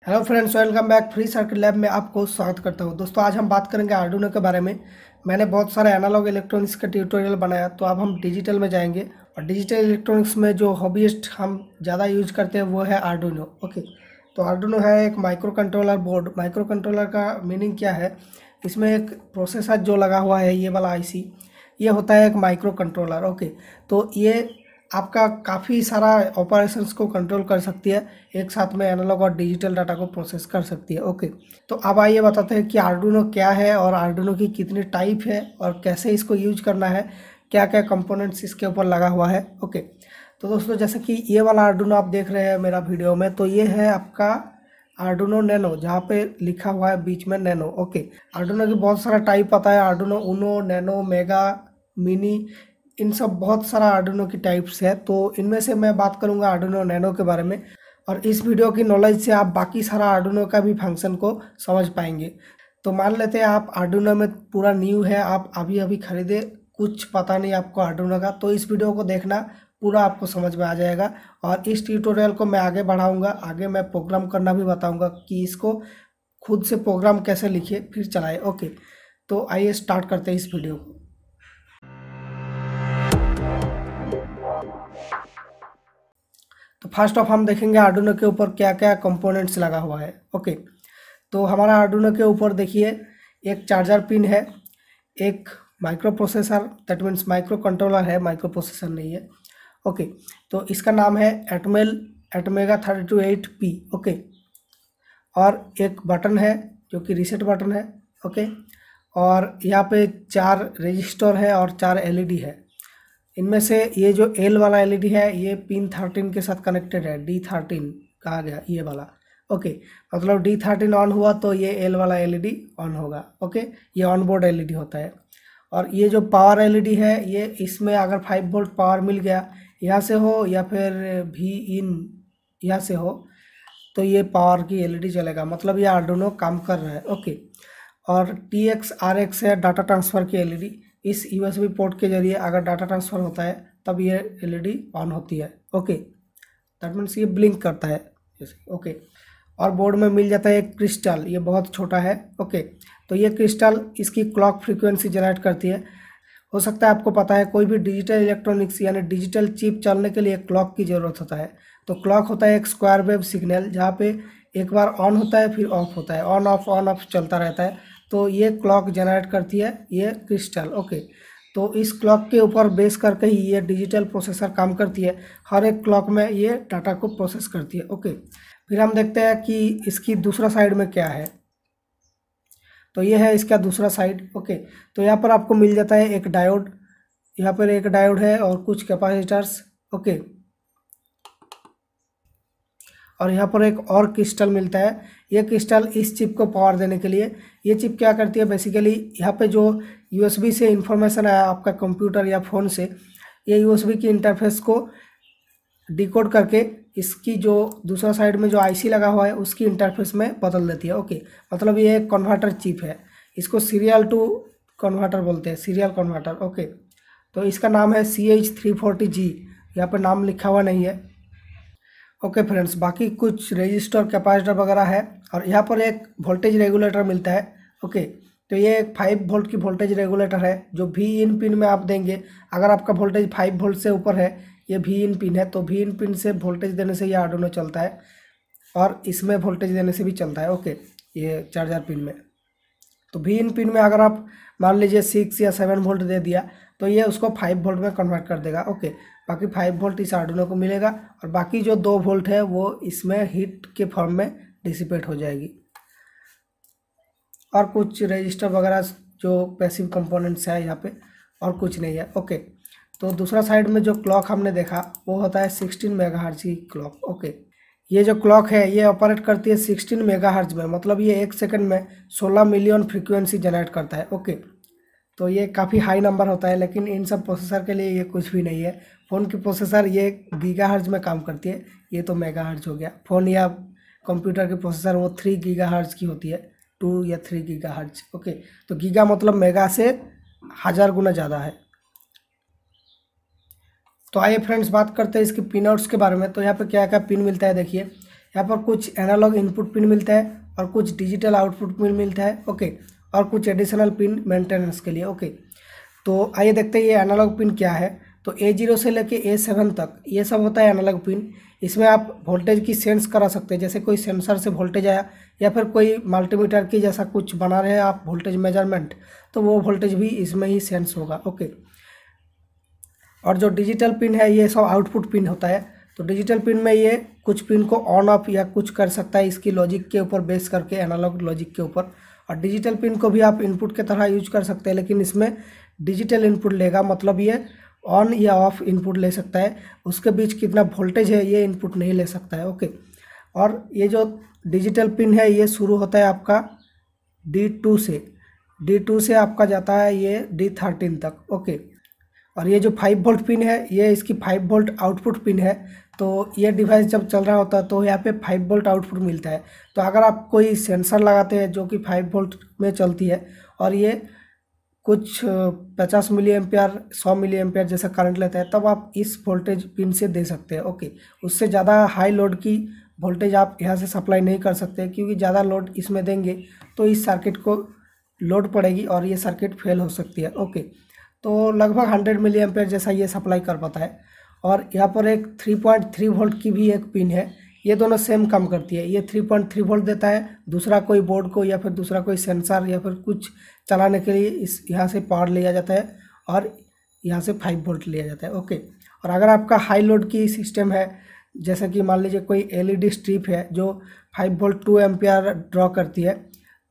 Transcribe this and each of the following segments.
Hello friends, welcome back. Free circuit lab में आपको स्वागत करता हूं। दोस्तों, आज हम बात करेंगे आर्डुइनो के बारे में। मैंने बहुत सारे एनालॉग इलेक्ट्रॉनिक्स का ट्यूटोरियल बनाया, तो अब हम डिजिटल में जाएंगे। और डिजिटल इलेक्ट्रॉनिक्स में जो हॉबीस्ट हम ज़्यादा यूज करते हैं वो है आर्डुइनो। ओके, तो आर्डुइनो है एक micro controller board. Micro controller का मीनिंग क्या है? इसमें एक प्रोसेसर जो लगा हुआ है, ये वाला आईसी, ये होता है एक माइक्रो कंट्रोलर। ओके, तो ये आपका काफ़ी सारा ऑपरेशंस को कंट्रोल कर सकती है, एक साथ में एनालॉग और डिजिटल डाटा को प्रोसेस कर सकती है। ओके, तो अब आइए बताते हैं कि आर्डुइनो क्या है और आर्डुइनो की कितनी टाइप है और कैसे इसको यूज करना है, क्या क्या कंपोनेंट्स इसके ऊपर लगा हुआ है। ओके, तो दोस्तों, जैसे कि ये वाला आर्डुइनो आप देख रहे हैं मेरा वीडियो में, तो ये है आपका आर्डुइनो नैनो, जहाँ पे लिखा हुआ है बीच में नैनो। ओके, आर्डुइनो की बहुत सारा टाइप आता है, आर्डुइनो उनो, नैनो, मेगा, मिनी, इन सब बहुत सारा आर्डुइनो की टाइप्स है। तो इनमें से मैं बात करूंगा आर्डुइनो नैनो के बारे में, और इस वीडियो की नॉलेज से आप बाकी सारा आर्डुइनो का भी फंक्शन को समझ पाएंगे। तो मान लेते हैं आप आर्डुइनो में पूरा न्यू है, आप अभी अभी खरीदे, कुछ पता नहीं आपको आर्डुइनो का, तो इस वीडियो को देखना, पूरा आपको समझ में आ जाएगा। और इस ट्यूटोरियल को मैं आगे बढ़ाऊँगा, आगे मैं प्रोग्राम करना भी बताऊँगा कि इसको खुद से प्रोग्राम कैसे लिखे फिर चलाए। ओके, तो आइए स्टार्ट करते हैं इस वीडियो को। तो फर्स्ट ऑफ हम देखेंगे आर्डुइनो के ऊपर क्या क्या कंपोनेंट्स लगा हुआ है। ओके, तो हमारा आर्डुइनो के ऊपर देखिए, एक चार्जर पिन है, एक micro processor, that means micro controller है, माइक्रो प्रोसेसर नहीं है। ओके, तो इसका नाम है एटमेगा 32.8P। ओके, और एक बटन है जो कि रीसेट बटन है। ओके, और यहाँ पे 4 रजिस्टर है और 4 एलईडी है। इनमें से ये जो एल वाला एलईडी है, ये पिन 13 के साथ कनेक्टेड है, D13 कहा गया ये वाला। ओके, मतलब D13 ऑन हुआ तो ये एल वाला एलईडी ऑन होगा। ओके, ये ऑन बोर्ड एलईडी होता है। और ये जो पावर एलईडी है, ये इसमें अगर 5 वोल्ट पावर मिल गया यहाँ से हो या फिर भी इन यहाँ से हो, तो ये पावर की एलईडी चलेगा, मतलब ये आर्डुइनो काम कर रहा है। ओके, और TX RX है डाटा ट्रांसफ़र की एलईडी। इस USB पोर्ट के जरिए अगर डाटा ट्रांसफ़र होता है तब ये एलईडी ऑन होती है। ओके, दैट मीन्स ये ब्लिंक करता है जैसे। ओके, और बोर्ड में मिल जाता है एक क्रिस्टल, ये बहुत छोटा है। ओके, तो ये क्रिस्टल इसकी क्लॉक फ्रीक्वेंसी जनरेट करती है। हो सकता है आपको पता है, कोई भी डिजिटल इलेक्ट्रॉनिक्स यानी डिजिटल चिप चलने के लिए क्लॉक की ज़रूरत होता है। तो क्लॉक होता है एक स्क्वायर वेव सिग्नल, जहाँ पे एक बार ऑन होता है फिर ऑफ होता है, ऑन ऑफ चलता रहता है। तो ये क्लॉक जनरेट करती है ये क्रिस्टल। ओके, तो इस क्लॉक के ऊपर बेस करके ही ये डिजिटल प्रोसेसर काम करती है, हर एक क्लॉक में ये डाटा को प्रोसेस करती है। ओके, फिर हम देखते हैं कि इसकी दूसरा साइड में क्या है। तो ये है इसका दूसरा साइड। ओके, तो यहाँ पर आपको मिल जाता है एक डायोड, यहाँ पर एक डायोड है और कुछ कैपेसिटर्स। ओके, और यहाँ पर एक और क्रिस्टल मिलता है। ये क्रिस्टल इस चिप को पावर देने के लिए, ये चिप क्या करती है बेसिकली, यहाँ पे जो USB से इंफॉर्मेशन आया आपका कंप्यूटर या फ़ोन से, ये USB की इंटरफेस को डिकोड करके इसकी जो दूसरा साइड में जो IC लगा हुआ है उसकी इंटरफेस में बदल देती है। ओके, मतलब ये एक कन्वर्टर चिप है, इसको सीरियल टू कन्वर्टर बोलते हैं, सीरियल कन्वर्टर। ओके, तो इसका नाम है CH340G, यहाँ पर नाम लिखा हुआ नहीं है। ओके फ्रेंड्स, बाकी कुछ रजिस्टर कैपेसिटर वगैरह है, और यहाँ पर एक वोल्टेज रेगुलेटर मिलता है। ओके, तो ये एक 5 वोल्ट की वोल्टेज रेगुलेटर है, जो भी इन पिन में आप देंगे। अगर आपका वोल्टेज 5 वोल्ट से ऊपर है, ये भी इन पिन है, तो भी इन पिन से वोल्टेज देने से ये आर्डुइनो चलता है, और इसमें वोल्टेज देने से भी चलता है। ओके, ये चार्जर पिन में, तो भी इन पिन में अगर आप मान लीजिए 6 या 7 वोल्ट दे दिया तो ये उसको 5 वोल्ट में कन्वर्ट कर देगा। ओके, बाकी 5 वोल्ट इस आर्डुइनो को मिलेगा, और बाकी जो 2 वोल्ट है वो इसमें हीट के फॉर्म में डिसिपेट हो जाएगी। और कुछ रजिस्टर वगैरह जो पैसिव कंपोनेंट्स है यहाँ पे, और कुछ नहीं है। ओके, तो दूसरा साइड में जो क्लॉक हमने देखा वो होता है 16 मेगाहर्ट्ज की क्लॉक। ओके, ये जो क्लॉक है ये ऑपरेट करती है 16 मेगाहर्ट्ज में, मतलब ये 1 सेकंड में 16 मिलियन फ्रीक्वेंसी जनरेट करता है। ओके, तो ये काफ़ी हाई नंबर होता है, लेकिन इन सब प्रोसेसर के लिए ये कुछ भी नहीं है। फ़ोन की प्रोसेसर ये गीगाहर्ट्ज में काम करती है, ये तो मेगाहर्ट्ज हो गया। फ़ोन या कंप्यूटर की प्रोसेसर वो 3 गीगाहर्ट्ज की होती है, 2 या 3 गीगाहर्ट्ज। ओके, तो गीगा मतलब मेगा से 1000 गुना ज़्यादा है। तो आइए फ्रेंड्स बात करते हैं इसकी पिन आउट्स के बारे में। तो यहाँ पे क्या क्या पिन मिलता है देखिए, यहाँ पर कुछ एनालॉग इनपुट पिन मिलता है और कुछ डिजिटल आउटपुट पिन मिलता है, ओके, और कुछ एडिशनल पिन मेंटेनेंस के लिए, ओके। तो आइए देखते हैं ये एनालॉग पिन क्या है। तो A0 से लेके A7 तक ये सब होता है एनालॉग पिन। इसमें आप वोल्टेज की सेंस करा सकते हैं, जैसे कोई सेंसर से वोल्टेज आया या फिर कोई मल्टीमीटर की जैसा कुछ बना रहे हैं आप वोल्टेज मेजरमेंट, तो वो वोल्टेज भी इसमें ही सेंस होगा, ओके। और जो डिजिटल पिन है ये सब आउटपुट पिन होता है। तो डिजिटल पिन में ये कुछ पिन को ऑन ऑफ या कुछ कर सकता है इसकी लॉजिक के ऊपर बेस करके, एनालॉग लॉजिक के ऊपर। और डिजिटल पिन को भी आप इनपुट के तरह यूज कर सकते हैं, लेकिन इसमें डिजिटल इनपुट लेगा, मतलब ये ऑन या ऑफ इनपुट ले सकता है, उसके बीच कितना वोल्टेज है ये इनपुट नहीं ले सकता है, ओके। और ये जो डिजिटल पिन है ये शुरू होता है आपका D2 से आपका जाता है ये D13 तक, ओके। और ये जो 5 वोल्ट पिन है ये इसकी 5 वोल्ट आउटपुट पिन है। तो ये डिवाइस जब चल रहा होता है तो यहाँ पे 5 वोल्ट आउटपुट मिलता है। तो अगर आप कोई सेंसर लगाते हैं जो कि 5 वोल्ट में चलती है और ये कुछ 50 मिली एम्पियर 100 मिली एम्पियर जैसा करंट लेता है, तब आप इस वोल्टेज पिन से दे सकते हैं, ओके। उससे ज़्यादा हाई लोड की वोल्टेज आप यहाँ से सप्लाई नहीं कर सकते, क्योंकि ज़्यादा लोड इसमें देंगे तो इस सर्किट को लोड पड़ेगी और ये सर्किट फेल हो सकती है, ओके। तो लगभग 100 मिली एम्पियर जैसा ये सप्लाई कर पाता है। और यहाँ पर एक 3.3 वोल्ट की भी एक पिन है, ये दोनों सेम काम करती है। ये 3.3 वोल्ट देता है, दूसरा कोई बोर्ड को या फिर दूसरा कोई सेंसर या फिर कुछ चलाने के लिए इस यहाँ से पावर लिया जाता है और यहाँ से 5 वोल्ट लिया जाता है, ओके। और अगर आपका हाई लोड की सिस्टम है, जैसे कि मान लीजिए कोई LED स्ट्रिप है जो 5 वोल्ट 2 एम्पियर ड्रॉ करती है,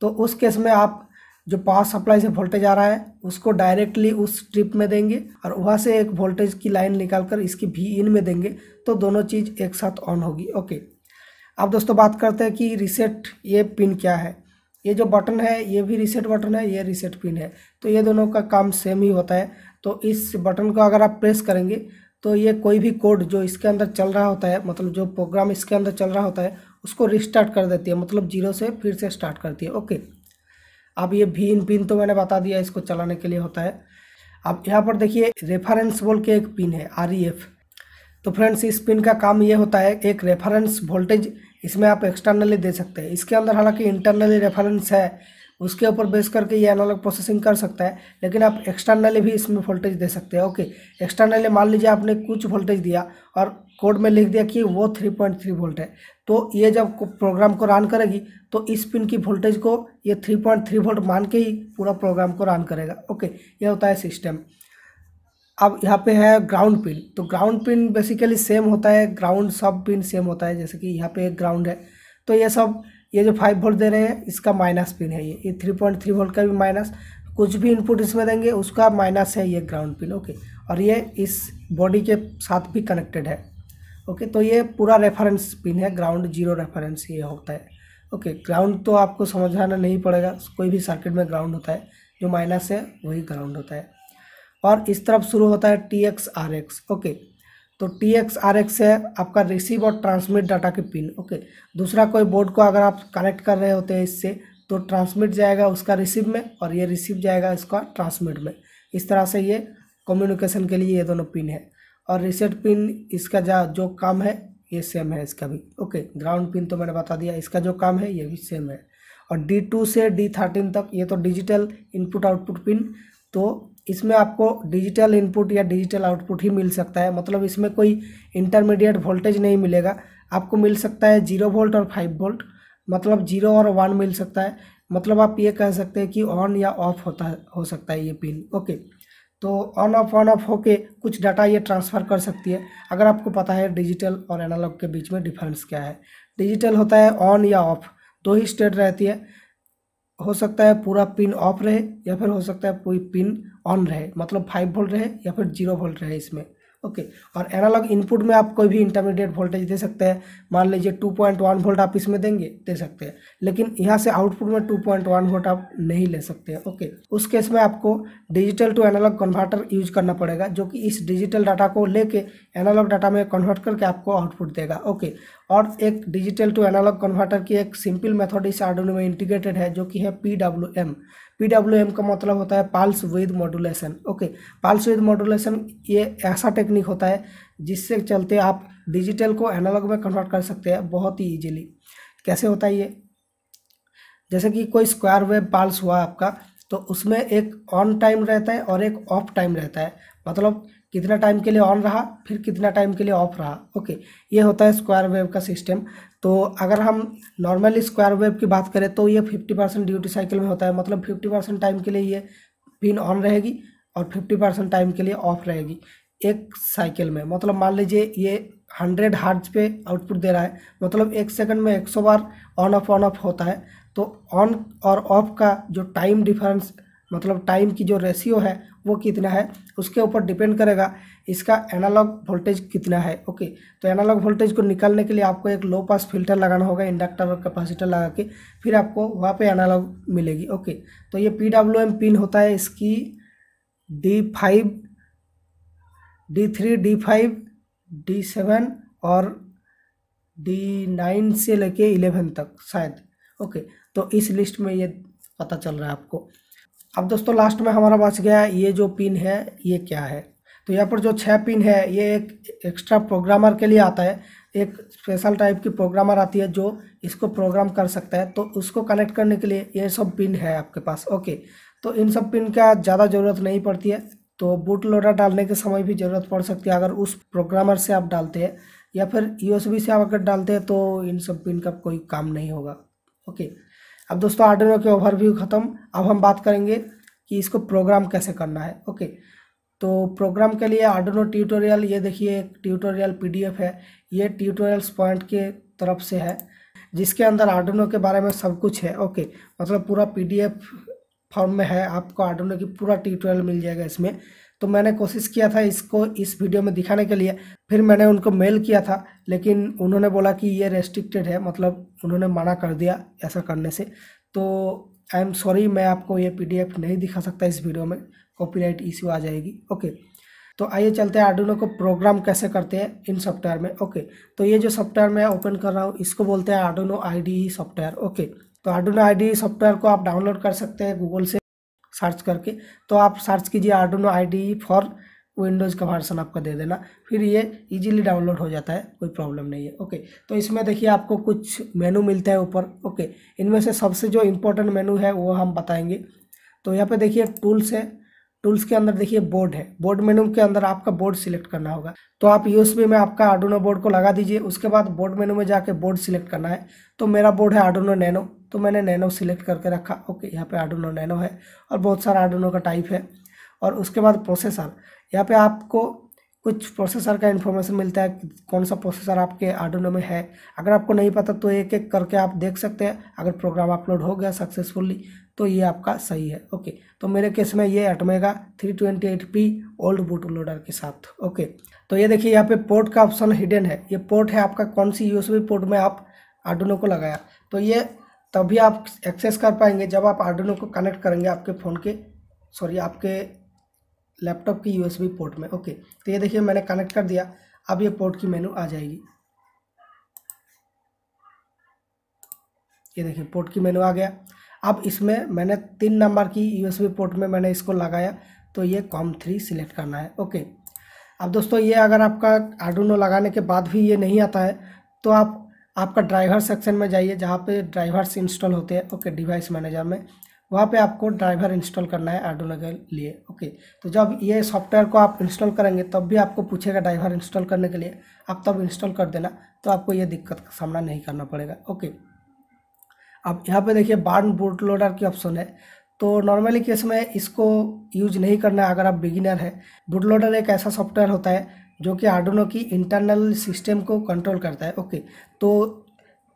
तो उस केस में आप जो पावर सप्लाई से वोल्टेज आ रहा है उसको डायरेक्टली उस स्ट्रिप में देंगे और वहाँ से एक वोल्टेज की लाइन निकालकर इसकी Vin में देंगे, तो दोनों चीज़ एक साथ ऑन होगी, ओके। अब दोस्तों बात करते हैं कि रीसेट ये पिन क्या है। ये जो बटन है ये भी रीसेट बटन है, ये रीसेट पिन है, तो ये दोनों का काम सेम ही होता है। तो इस बटन को अगर आप प्रेस करेंगे तो ये कोई भी कोड जो इसके अंदर चल रहा होता है, मतलब जो प्रोग्राम इसके अंदर चल रहा होता है उसको रिस्टार्ट कर देती है, मतलब 0 से फिर से स्टार्ट करती है, ओके। अब ये Vin पिन तो मैंने बता दिया इसको चलाने के लिए होता है। अब यहाँ पर देखिए रेफरेंस बोल के एक पिन है REF। तो फ्रेंड्स इस पिन का काम ये होता है, एक रेफरेंस वोल्टेज इसमें आप एक्सटर्नली दे सकते हैं। इसके अंदर हालांकि इंटरनली रेफरेंस है, उसके ऊपर बेस करके ये एनालॉग प्रोसेसिंग कर सकता है, लेकिन आप एक्सटर्नली भी इसमें वोल्टेज दे सकते हैं, ओके। एक्सटर्नली मान लीजिए आपने कुछ वोल्टेज दिया और कोड में लिख दिया कि वो 3.3 वोल्ट है, तो ये जब प्रोग्राम को रन करेगी तो इस पिन की वोल्टेज को ये 3.3 वोल्ट मान के ही पूरा प्रोग्राम को रन करेगा, ओके। ये होता है सिस्टम। अब यहाँ पे है ग्राउंड पिन। तो ग्राउंड पिन बेसिकली सेम होता है, ग्राउंड सब पिन सेम होता है। जैसे कि यहाँ पे एक ग्राउंड है, तो ये सब ये जो 5 वोल्ट दे रहे हैं इसका माइनस पिन है, ये 3.3 वोल्ट का भी माइनस, कुछ भी इनपुट इसमें देंगे उसका माइनस है ये ग्राउंड पिन, ओके। और ये इस बॉडी के साथ भी कनेक्टेड है, ओके। तो ये पूरा रेफरेंस पिन है, ग्राउंड 0 रेफरेंस ये होता है, ओके। ग्राउंड तो आपको समझाना नहीं पड़ेगा, कोई भी सर्किट में ग्राउंड होता है, जो माइनस है वही ग्राउंड होता है। और इस तरफ शुरू होता है TX RX, ओके। तो TX RX है आपका रिसीव और ट्रांसमिट डाटा के पिन, ओके। दूसरा कोई बोर्ड को अगर आप कनेक्ट कर रहे होते हैं इससे, तो ट्रांसमिट जाएगा उसका रिसीव में और ये रिसीव जाएगा इसका ट्रांसमिट में। इस तरह से ये कम्युनिकेशन के लिए ये दोनों पिन है। और रीसेट पिन इसका जो काम है ये सेम है इसका भी, ओके। ग्राउंड पिन तो मैंने बता दिया, इसका जो काम है ये भी सेम है। और D2 से D13 तक ये तो डिजिटल इनपुट आउटपुट पिन, तो इसमें आपको डिजिटल इनपुट या डिजिटल आउटपुट ही मिल सकता है, मतलब इसमें कोई इंटरमीडिएट वोल्टेज नहीं मिलेगा। आपको मिल सकता है 0 वोल्ट और 5 वोल्ट, मतलब 0 और 1 मिल सकता है। मतलब आप ये कह सकते हैं कि ऑन या ऑफ हो सकता है ये पिन, ओके। तो ऑन ऑफ होके कुछ डाटा ये ट्रांसफ़र कर सकती है। अगर आपको पता है डिजिटल और एनालॉग के बीच में डिफरेंस क्या है। डिजिटल होता है ऑन या ऑफ, 2 ही स्टेट रहती है। हो सकता है पूरा पिन ऑफ रहे या फिर हो सकता है कोई पिन ऑन रहे, मतलब 5 वोल्ट रहे या फिर 0 वोल्ट रहे इसमें, ओके। और एनालॉग इनपुट में आप कोई भी इंटरमीडिएट वोल्टेज दे सकते हैं। मान लीजिए 2.1 वोल्ट आप इसमें देंगे, दे सकते हैं, लेकिन यहाँ से आउटपुट में 2.1 वोल्ट आप नहीं ले सकते हैं, ओके। उस केस में आपको digital to analog converter use करना पड़ेगा, जो कि इस डिजिटल डाटा को लेके एनालॉग डाटा में कन्वर्ट करके आपको आउटपुट देगा, ओके। और एक डिजिटल टू एनालॉग कन्वर्टर की एक सिंपल मेथड इस आर्डुइनो में इंटीग्रेटेड है, जो कि है PWM। PWM का मतलब होता है pulse with modulation, okay. Pulse with modulation ये ऐसा टेक्निक होता है जिससे चलते आप डिजिटल को एनालॉग में कन्वर्ट कर सकते हैं बहुत ही ईजिली। कैसे होता है ये, जैसे कि कोई स्क्वायर वेव पाल्स हुआ आपका, तो उसमें एक ऑन टाइम रहता है और एक ऑफ टाइम रहता है, मतलब कितना टाइम के लिए ऑन रहा फिर कितना टाइम के लिए ऑफ रहा। ओके, ये होता है स्क्वायर वेव का सिस्टम। तो अगर हम नॉर्मली स्क्वायर वेव की बात करें तो ये 50% ड्यूटी साइकिल में होता है, मतलब 50% टाइम के लिए ये पिन ऑन रहेगी और 50% टाइम के लिए ऑफ रहेगी एक साइकिल में। मतलब मान लीजिए ये 100 हर्ट्ज पे आउटपुट दे रहा है, मतलब 1 सेकंड में 100 बार ऑन ऑफ होता है। तो ऑन और ऑफ का जो टाइम डिफरेंस, मतलब टाइम की जो रेशियो है वो कितना है, उसके ऊपर डिपेंड करेगा इसका एनालॉग वोल्टेज कितना है। ओके, तो एनालॉग वोल्टेज को निकालने के लिए आपको एक लो पास फिल्टर लगाना होगा, इंडक्टर और कैपेसिटर लगा के, फिर आपको वहाँ पे एनालॉग मिलेगी। ओके, तो ये PWM पिन होता है इसकी D5, D3, D5, D7 और D9 से लेके 11 तक शायद। ओके, तो इस लिस्ट में ये पता चल रहा है आपको। अब दोस्तों लास्ट में हमारा बच गया ये जो पिन है ये क्या है। तो यहाँ पर जो 6 पिन है ये एक एक्स्ट्रा प्रोग्रामर के लिए आता है, एक स्पेशल टाइप की प्रोग्रामर आती है जो इसको प्रोग्राम कर सकता है। तो उसको कनेक्ट करने के लिए ये सब पिन है आपके पास। ओके, तो इन सब पिन का ज़्यादा ज़रूरत नहीं पड़ती है, तो बूट लोडर डालने के समय भी ज़रूरत पड़ सकती है अगर उस प्रोग्रामर से आप डालते हैं, या फिर USB से आप अगर डालते हैं तो इन सब पिन का कोई काम नहीं होगा। ओके, अब दोस्तों आर्डिनो के ओवरव्यू ख़त्म। अब हम बात करेंगे कि इसको प्रोग्राम कैसे करना है। ओके, तो प्रोग्राम के लिए आर्डिनो ट्यूटोरियल, ये देखिए एक ट्यूटोरियल PDF है, ये ट्यूटोरियल्स पॉइंट के तरफ से है, जिसके अंदर आर्डिनो के बारे में सब कुछ है। ओके, मतलब पूरा PDF फॉर्म में है, आपको आर्डिनो की पूरा ट्यूटोरियल मिल जाएगा इसमें। तो मैंने कोशिश किया था इसको इस वीडियो में दिखाने के लिए, फिर मैंने उनको मेल किया था, लेकिन उन्होंने बोला कि ये रेस्ट्रिक्टेड है, मतलब उन्होंने मना कर दिया ऐसा करने से। तो आई एम सॉरी, मैं आपको ये PDF नहीं दिखा सकता इस वीडियो में, कॉपीराइट इश्यू आ जाएगी। ओके, तो आइए चलते हैं आर्डिनो को प्रोग्राम कैसे करते हैं इन सॉफ्टवेयर में। ओके, तो ये जो सॉफ्टवेयर मैं ओपन कर रहा हूँ इसको बोलते हैं आर्डिनो IDE सॉफ्टवेयर। ओके, तो आर्डिनो IDE सॉफ्टवेयर को आप डाउनलोड कर सकते हैं गूगल से सर्च करके। तो आप सर्च कीजिए आर्डिनो IDE फॉर विंडोज़ का वर्जन आपका दे देना, फिर ये इजीली डाउनलोड हो जाता है, कोई प्रॉब्लम नहीं है। ओके, तो इसमें देखिए आपको कुछ मेनू मिलता है ऊपर। ओके, इनमें से सबसे जो इम्पोर्टेंट मेनू है वो हम बताएंगे। तो यहाँ पे देखिए टूल्स है, टूल्स के अंदर देखिए बोर्ड है, बोर्ड मेनू के अंदर आपका बोर्ड सिलेक्ट करना होगा। तो आप USB में आपका आर्डिनो बोर्ड को लगा दीजिए, उसके बाद बोर्ड मेनू में जाके बोर्ड सिलेक्ट करना है। तो मेरा बोर्ड है आर्डिनो नैनो, तो मैंने नैनो सिलेक्ट करके रखा। ओके, यहाँ पे आर्डिनो नैनो है और बहुत सारा आर्डिनो का टाइप है। और उसके बाद प्रोसेसर, यहाँ पे आपको कुछ प्रोसेसर का इन्फॉर्मेशन मिलता है कि कौन सा प्रोसेसर आपके आर्डिनो में है। अगर आपको नहीं पता तो एक एक करके आप देख सकते हैं, अगर प्रोग्राम अपलोड हो गया सक्सेसफुली तो ये आपका सही है। ओके, तो मेरे केस में ये अटमेगा 328p ओल्ड बूट लोडर के साथ। ओके, तो ये देखिए यहाँ पे पोर्ट का ऑप्शन हिडन है, ये पोर्ट है आपका कौन सी USB पोर्ट में आप आर्डिनो को लगाया। तो ये तभी आप एक्सेस कर पाएंगे जब आप आर्डिनो को कनेक्ट करेंगे आपके फ़ोन के, सॉरी आपके लैपटॉप की USB पोर्ट में। ओके, तो ये देखिए मैंने कनेक्ट कर दिया, अब ये पोर्ट की मेनू आ जाएगी। ये देखिए पोर्ट की मेनू आ गया। अब इसमें मैंने 3 नंबर की USB पोर्ट में मैंने इसको लगाया, तो ये COM3 सिलेक्ट करना है। ओके, अब दोस्तों ये अगर आपका आर्डिनो लगाने के बाद भी ये नहीं आता है तो आप आपका ड्राइवर सेक्शन में जाइए जहाँ पे ड्राइवर्स इंस्टॉल होते हैं। ओके, डिवाइस मैनेजर में, वहाँ पे आपको ड्राइवर इंस्टॉल करना है आर्डिनो के लिए। ओके, तो जब ये सॉफ्टवेयर को आप इंस्टॉल करेंगे तब भी आपको पूछेगा ड्राइवर इंस्टॉल करने के लिए, आप तब इंस्टॉल कर देना, तो आपको ये दिक्कत का सामना नहीं करना पड़ेगा। ओके, अब यहाँ पे देखिए बार्न बूट लोडर की ऑप्शन है, तो नॉर्मली केस में इसको यूज नहीं करना है अगर आप बिगिनर है। बूट लोडर एक ऐसा सॉफ्टवेयर होता है जो कि आर्डिनो की इंटरनल सिस्टम को कंट्रोल करता है। ओके, तो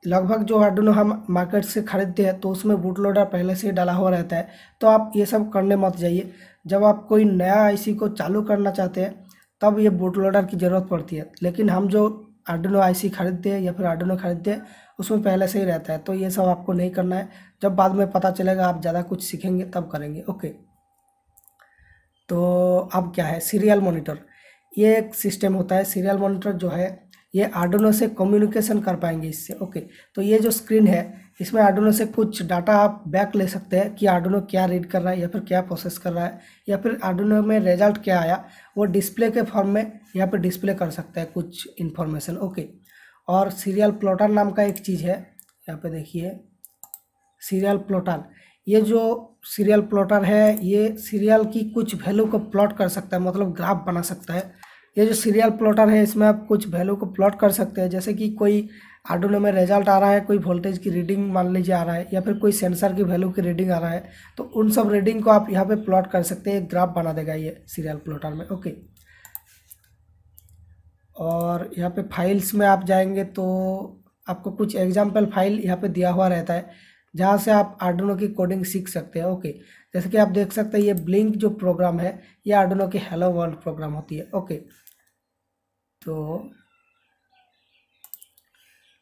लगभग जो आर्डिनो हम मार्केट से खरीदते हैं तो उसमें बूट लोडर पहले से ही डाला हुआ रहता है, तो आप ये सब करने मत जाइए। जब आप कोई नया IC को चालू करना चाहते हैं तब ये बूट लोडर की ज़रूरत पड़ती है, लेकिन हम जो आर्डिनो IC खरीदते हैं या फिर आर्डिनो खरीदते हैं उसमें पहले से ही रहता है, तो ये सब आपको नहीं करना है। जब बाद में पता चलेगा आप ज़्यादा कुछ सीखेंगे तब करेंगे। ओके, तो अब क्या है सीरियल मॉनिटर, ये एक सिस्टम होता है। सीरियल मॉनिटर जो है ये आर्डिनो से कम्युनिकेशन कर पाएंगे इससे। ओके, तो ये जो स्क्रीन है इसमें आर्डुइनो से कुछ डाटा आप बैक ले सकते हैं कि आर्डुइनो क्या रीड कर रहा है या फिर क्या प्रोसेस कर रहा है, या फिर आर्डुइनो में रिजल्ट क्या आया वो डिस्प्ले के फॉर्म में यहाँ पे डिस्प्ले कर सकते हैं कुछ इन्फॉर्मेशन। ओके, और सीरियल प्लॉटर नाम का एक चीज़ है, यहाँ पे देखिए सीरियल प्लॉटर। ये जो सीरियल प्लॉटर है ये सीरियल की कुछ वैल्यू को प्लॉट कर सकता है, मतलब ग्राफ बना सकता है। ये जो सीरियल प्लॉटर है इसमें आप कुछ वैल्यू को प्लॉट कर सकते हैं, जैसे कि कोई आर्डुइनो में रिजल्ट आ रहा है, कोई वोल्टेज की रीडिंग मान लीजिए आ रहा है, या फिर कोई सेंसर की वैल्यू की रीडिंग आ रहा है, तो उन सब रीडिंग को आप यहाँ पे प्लॉट कर सकते हैं, एक ग्राफ बना देगा ये सीरियल प्लॉटर में। ओके, और यहाँ पे फाइल्स में आप जाएंगे तो आपको कुछ एग्जाम्पल फाइल यहाँ पे दिया हुआ रहता है जहाँ से आप आर्डुइनो की कोडिंग सीख सकते हैं। ओके, जैसे कि आप देख सकते हैं ये ब्लिंक जो प्रोग्राम है ये आर्डुइनो की हेलो वर्ल्ड प्रोग्राम होती है। ओके, तो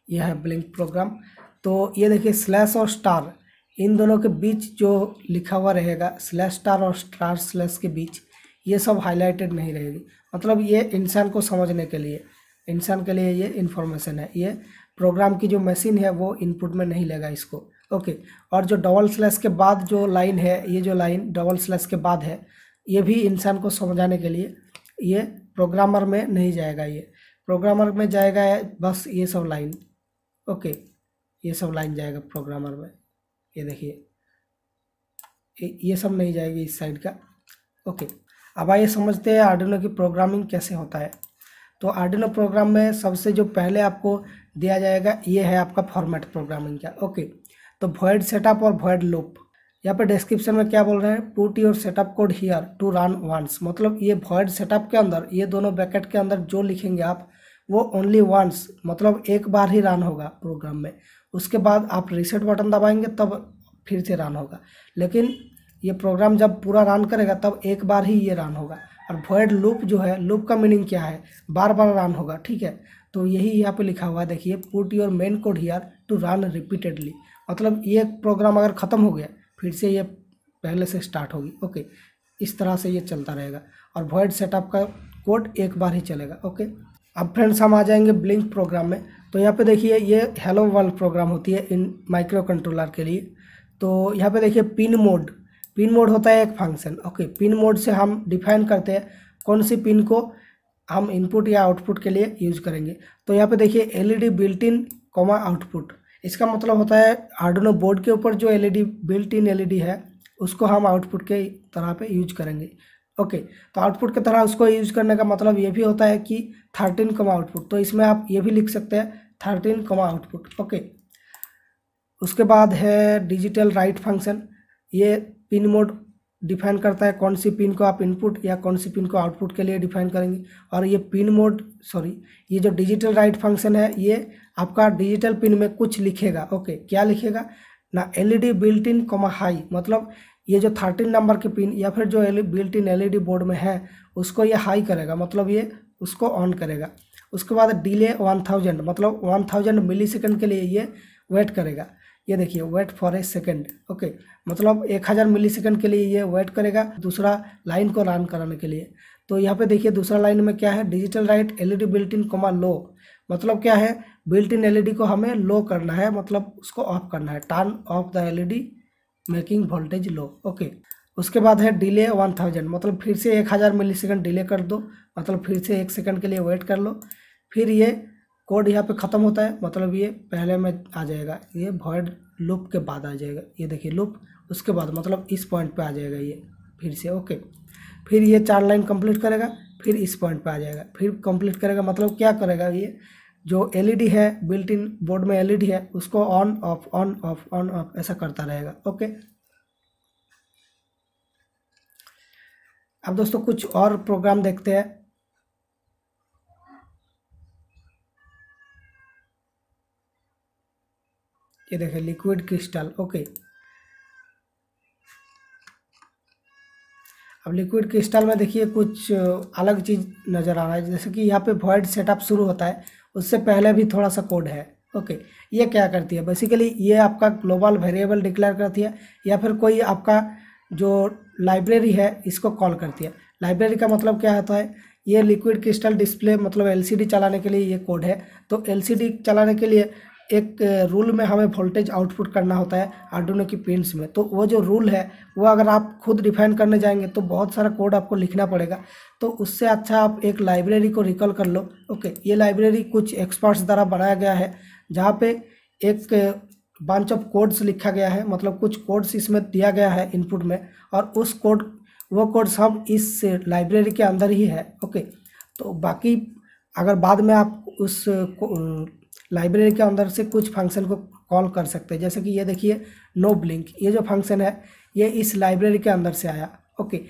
यह है ब्लिंक प्रोग्राम। तो ये देखिए स्लैश और स्टार इन दोनों के बीच जो लिखा हुआ रहेगा, स्लैश स्टार और स्टार स्लैश के बीच, ये सब हाईलाइटेड नहीं रहेगी, मतलब ये इंसान को समझने के लिए, इंसान के लिए ये इन्फॉर्मेशन है। ये प्रोग्राम की जो मशीन है वो इनपुट में नहीं लेगा इसको। ओके, और जो डबल स्लैश के बाद जो लाइन है, ये जो लाइन डबल स्लैश के बाद है, ये भी इंसान को समझाने के लिए, ये प्रोग्रामर में नहीं जाएगा, ये प्रोग्रामर में जाएगा बस ये सब लाइन। ओके, ये सब लाइन जाएगा प्रोग्रामर में, ये देखिए ये सब नहीं जाएगी इस साइड का। ओके, अब आइए समझते हैं आर्डुइनो की प्रोग्रामिंग कैसे होता है। तो आर्डुइनो प्रोग्राम में सबसे जो पहले आपको दिया जाएगा ये है आपका फॉर्मेट प्रोग्रामिंग का। ओके, तो वॉइड सेटअप और वॉइड लूप, यहाँ पे डिस्क्रिप्शन में क्या बोल रहे हैं, put your setup code here to run once, मतलब ये वॉइड सेटअप के अंदर, ये दोनों ब्रैकेट के अंदर जो लिखेंगे आप वो ओनली वंस, मतलब एक बार ही रन होगा प्रोग्राम में, उसके बाद आप रीसेट बटन दबाएंगे तब फिर से रन होगा, लेकिन ये प्रोग्राम जब पूरा रन करेगा तब एक बार ही ये रन होगा। और वॉइड लूप जो है, लूप का मीनिंग क्या है, बार बार रन होगा। ठीक है, तो यही यहाँ पे लिखा हुआ है, देखिए put your main code here to run repeatedly, मतलब ये प्रोग्राम अगर ख़त्म हो गया फिर से ये पहले से स्टार्ट होगी। ओके, इस तरह से ये चलता रहेगा, और वॉइड सेटअप का कोड एक बार ही चलेगा। ओके, अब फ्रेंड्स हम आ जाएंगे ब्लिंक प्रोग्राम में। तो यहाँ पे देखिए ये हेलो वर्ल्ड प्रोग्राम होती है इन माइक्रो कंट्रोलर के लिए। तो यहाँ पे देखिए पिन मोड, पिन मोड होता है एक फंक्शन। ओके, पिन मोड से हम डिफाइन करते हैं कौन सी पिन को हम इनपुट या आउटपुट के लिए यूज करेंगे। तो यहाँ पे देखिए LED built in comma output, इसका मतलब होता है आर्डुइनो बोर्ड के ऊपर जो एलईडी बिल्ट इन एलईडी है उसको हम आउटपुट के तरह पे यूज करेंगे। ओके, तो आउटपुट की तरह उसको यूज करने का मतलब ये भी होता है कि 13 कॉमा आउटपुट, तो इसमें आप ये भी लिख सकते हैं 13 कॉमा आउटपुट। ओके, उसके बाद है डिजिटल राइट फंक्शन, ये पिन मोड डिफाइन करता है कौन सी पिन को आप इनपुट या कौन सी पिन को आउटपुट के लिए डिफाइन करेंगे। और ये पिन मोड ये जो डिजिटल राइट फंक्शन है ये आपका डिजिटल पिन में कुछ लिखेगा। ओके, क्या लिखेगा ना, LED built in comma high, मतलब ये जो 13 नंबर की पिन या फिर जो बिल्ट इन एलईडी बोर्ड में है उसको ये हाई करेगा, मतलब ये उसको ऑन करेगा। उसके बाद डिले 1000, मतलब 1000 मिलीसेकंड के लिए ये वेट करेगा। ये देखिए wait for a second. Okay, मतलब 1000 मिलीसेकंड के लिए ये वेट करेगा दूसरा लाइन को रन कराने के लिए। तो यहाँ पे देखिए दूसरा लाइन में क्या है, digital write LED built in comma low, मतलब क्या है, बिल्ट इन एलईडी को हमें लो करना है, मतलब उसको ऑफ करना है, turn off the LED making voltage low. Okay, उसके बाद है डिले 1000, मतलब फिर से 1000 मिलीसेकंड डिले कर दो, मतलब फिर से 1 सेकंड के लिए वेट कर लो, फिर ये कोड यहाँ पे ख़त्म होता है, मतलब ये पहले में आ जाएगा, ये वॉइड लूप के बाद आ जाएगा। ये देखिए लूप, उसके बाद मतलब इस पॉइंट पे आ जाएगा ये फिर से। ओके, फिर ये 4 लाइन कंप्लीट करेगा, फिर इस पॉइंट पे आ जाएगा, फिर कंप्लीट करेगा, मतलब क्या करेगा, ये जो एलईडी है बिल्ट इन बोर्ड में एलईडी है उसको on off on off on off ऐसा करता रहेगा। ओके, अब दोस्तों कुछ और प्रोग्राम देखते हैं। ये देखिए लिक्विड क्रिस्टल। ओके, अब लिक्विड क्रिस्टल में देखिए कुछ अलग चीज़ नज़र आ रहा है, जैसे कि यहाँ पे वॉइड सेटअप शुरू होता है, उससे पहले भी थोड़ा सा कोड है। ओके, ये क्या करती है, बेसिकली ये आपका ग्लोबल वेरिएबल डिक्लेयर करती है या फिर कोई आपका जो लाइब्रेरी है इसको कॉल करती है। लाइब्रेरी का मतलब क्या होता है, ये लिक्विड क्रिस्टल डिस्प्ले मतलब एलसीडी चलाने के लिए ये कोड है। तो एलसीडी चलाने के लिए एक रूल में हमें वोल्टेज आउटपुट करना होता है आर्डुइनो की पिन्स में। तो वो जो रूल है वो अगर आप खुद डिफाइन करने जाएंगे तो बहुत सारा कोड आपको लिखना पड़ेगा। तो उससे अच्छा आप एक लाइब्रेरी को रिकॉल कर लो। ओके, ये लाइब्रेरी कुछ एक्सपर्ट्स द्वारा बनाया गया है, जहाँ पे एक बंच ऑफ कोड्स लिखा गया है, मतलब कुछ कोड्स इसमें दिया गया है इनपुट में, और वो कोड सब इस लाइब्रेरी के अंदर ही है। ओके, तो बाकी अगर बाद में आप उस लाइब्रेरी के अंदर से कुछ फंक्शन को कॉल कर सकते हैं, जैसे कि ये देखिए नो ब्लिंक, ये जो फंक्शन है ये इस लाइब्रेरी के अंदर से आया। ओके,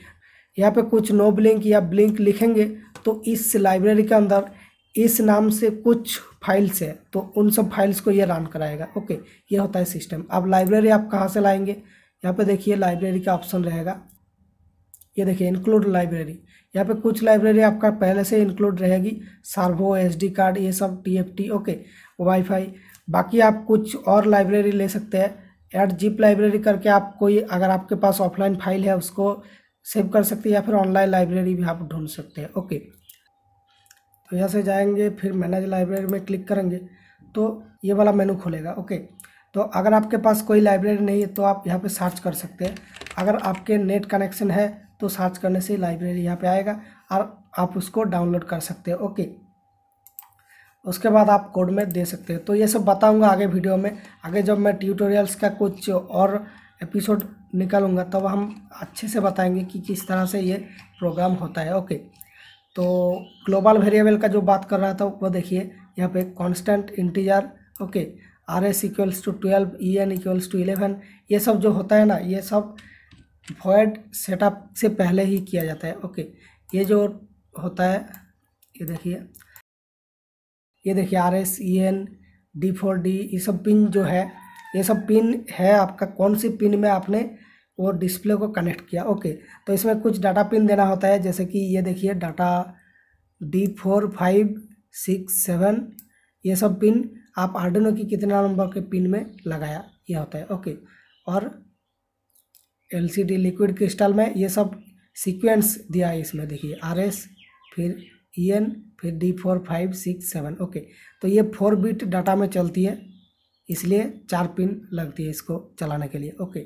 यहाँ पे कुछ नो ब्लिंक या ब्लिंक लिखेंगे तो इस लाइब्रेरी के अंदर इस नाम से कुछ फाइल्स है, तो उन सब फाइल्स को ये रन कराएगा। ओके, ये होता है सिस्टम। अब लाइब्रेरी आप कहाँ से लाएंगे, यहाँ पे देखिए लाइब्रेरी का ऑप्शन रहेगा, ये देखिए इंक्लूड लाइब्रेरी। यहाँ पे कुछ लाइब्रेरी आपका पहले से इंक्लूड रहेगी, सर्वो, एसडी कार्ड, ये सब, टीएफटी, ओके, वाईफाई। बाकी आप कुछ और लाइब्रेरी ले सकते हैं, ऐड जिप लाइब्रेरी करके आप कोई अगर आपके पास ऑफलाइन फाइल है उसको सेव कर सकते हैं, या फिर ऑनलाइन लाइब्रेरी भी आप ढूंढ सकते हैं। ओके, तो यहाँ से जाएंगे, फिर मैनेज लाइब्रेरी में क्लिक करेंगे तो ये वाला मेनू खुलेगा। ओके, तो अगर आपके पास कोई लाइब्रेरी नहीं है तो आप यहाँ पे सर्च कर सकते हैं। अगर आपके नेट कनेक्शन है तो सर्च करने से लाइब्रेरी यहाँ पे आएगा और आप उसको डाउनलोड कर सकते हैं। ओके, उसके बाद आप कोड में दे सकते हैं। तो ये सब बताऊंगा आगे वीडियो में, आगे जब मैं ट्यूटोरियल्स का कुछ और एपिसोड निकालूंगा तब हम अच्छे से बताएंगे कि किस तरह से ये प्रोग्राम होता है। ओके, तो ग्लोबल वेरिएबल का जो बात कर रहा था वो देखिए यहाँ पे constant integer, okay, R S equals to 12, E N equals to 11, ये सब जो होता है ना, ये सब वॉइड सेटअप से पहले ही किया जाता है। ओके, ये जो होता है ये देखिए R S, E N, D4D, ये सब पिन जो है, ये सब पिन है आपका कौन सी पिन में आपने वो डिस्प्ले को कनेक्ट किया। ओके, तो इसमें कुछ डाटा पिन देना होता है, जैसे कि ये देखिए डाटा D4, 5, 6, 7, ये सब पिन आप आर्डिनो की कितना नंबर के पिन में लगाया, ये होता है। ओके, और LCD लिक्विड क्रिस्टल में ये सब सीक्वेंस दिया है, इसमें देखिए RS, फिर EN, फिर D4, 5, 6, 7। ओके, तो ये 4 बिट डाटा में चलती है, इसलिए 4 पिन लगती है इसको चलाने के लिए। ओके,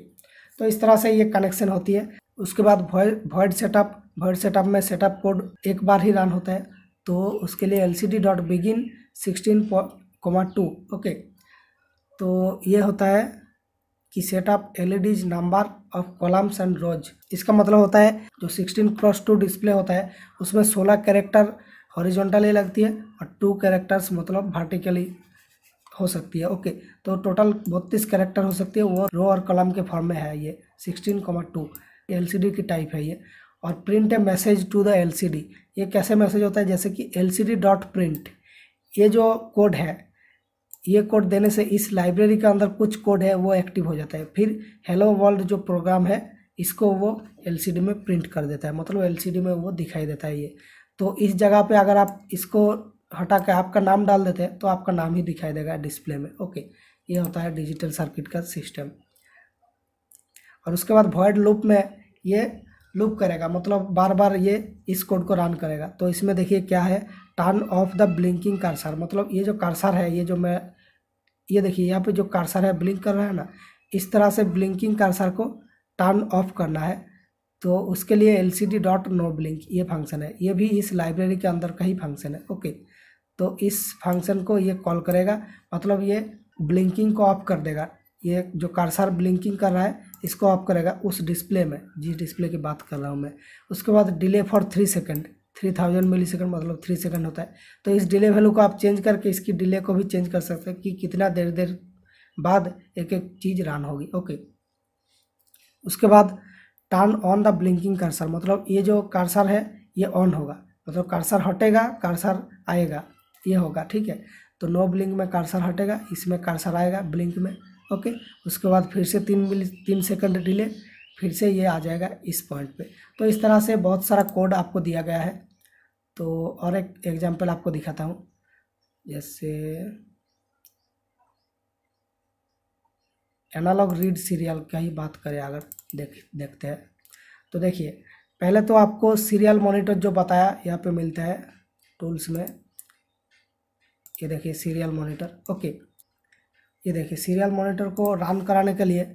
तो इस तरह से ये कनेक्शन होती है। उसके बाद वॉइड सेटअप में सेटअप कोड एक बार ही रन होता है, तो उसके लिए LCD.begin 16,2। ओके, तो ये होता है कि setup LEDs number of columns and rows. इसका मतलब होता है जो 16x2 डिस्प्ले होता है उसमें 16 कैरेक्टर हॉरिजॉन्टली लगती है और 2 कैरेक्टर्स मतलब वर्टिकली हो सकती है। ओके, तो टोटल 32 कैरेक्टर हो सकती है, वो रो और कॉलम के फॉर्म में है। ये 16,2 LCD की टाइप है ये। और print a message to the LCD, ये कैसे मैसेज होता है, जैसे कि LCD.print, ये जो कोड है, ये कोड देने से इस लाइब्रेरी के अंदर कुछ कोड है वो एक्टिव हो जाता है। फिर हेलो वर्ल्ड जो प्रोग्राम है इसको वो LCD में प्रिंट कर देता है, मतलब LCD में वो दिखाई देता है ये। तो इस जगह पे अगर आप इसको हटा के आपका नाम डाल देते हैं तो आपका नाम ही दिखाई देगा डिस्प्ले में। ओके, ये होता है डिजिटल सर्किट का सिस्टम। और उसके बाद वॉइड लूप में ये लूप करेगा, मतलब बार बार ये इस कोड को रन करेगा। तो इसमें देखिए क्या है, turn off the blinking cursor, मतलब ये जो कर्सर है, ये जो मैं ये देखिए यहाँ पे जो कर्सर है ब्लिंक कर रहा है ना, इस तरह से ब्लिंकिंग कर्सर को टर्न ऑफ करना है। तो उसके लिए LCD.noBlink ये फंक्शन है, ये भी इस लाइब्रेरी के अंदर का ही फंक्शन है। ओके, तो इस फंक्शन को ये कॉल करेगा, मतलब ये ब्लिंकिंग को ऑफ कर देगा। ये जो कर्सर ब्लिंकिंग कर रहा है इसको ऑफ करेगा उस डिस्प्ले में, जिस डिस्प्ले की बात कर रहा हूँ मैं। उसके बाद डिले फॉर 3 सेकेंड, 3000 मिलीसेकंड मतलब 3 सेकंड होता है। तो इस डिले वैल्यू को आप चेंज करके इसकी डिले को भी चेंज कर सकते हैं कि कितना देर बाद एक एक चीज़ रन होगी। ओके, उसके बाद turn on the blinking cursor, मतलब ये जो कर्सर है ये ऑन होगा, मतलब कर्सर हटेगा कर्सर आएगा, ये होगा। ठीक है, तो नो ब्लिंक में कर्सर हटेगा, इसमें कर्सर आएगा ब्लिंक में। ओके, उसके बाद फिर से 3 सेकंड डिले, फिर से ये आ जाएगा इस पॉइंट पे। तो इस तरह से बहुत सारा कोड आपको दिया गया है। तो और एक एग्जांपल आपको दिखाता हूँ, जैसे एनालॉग रीड सीरियल का ही बात करें अगर देखते हैं तो देखिए, पहले तो आपको सीरियल मॉनिटर जो बताया यहाँ पे मिलता है टूल्स में, ये देखिए सीरियल मॉनिटर। ओके, ये देखिए सीरियल मॉनिटर को रन कराने के लिए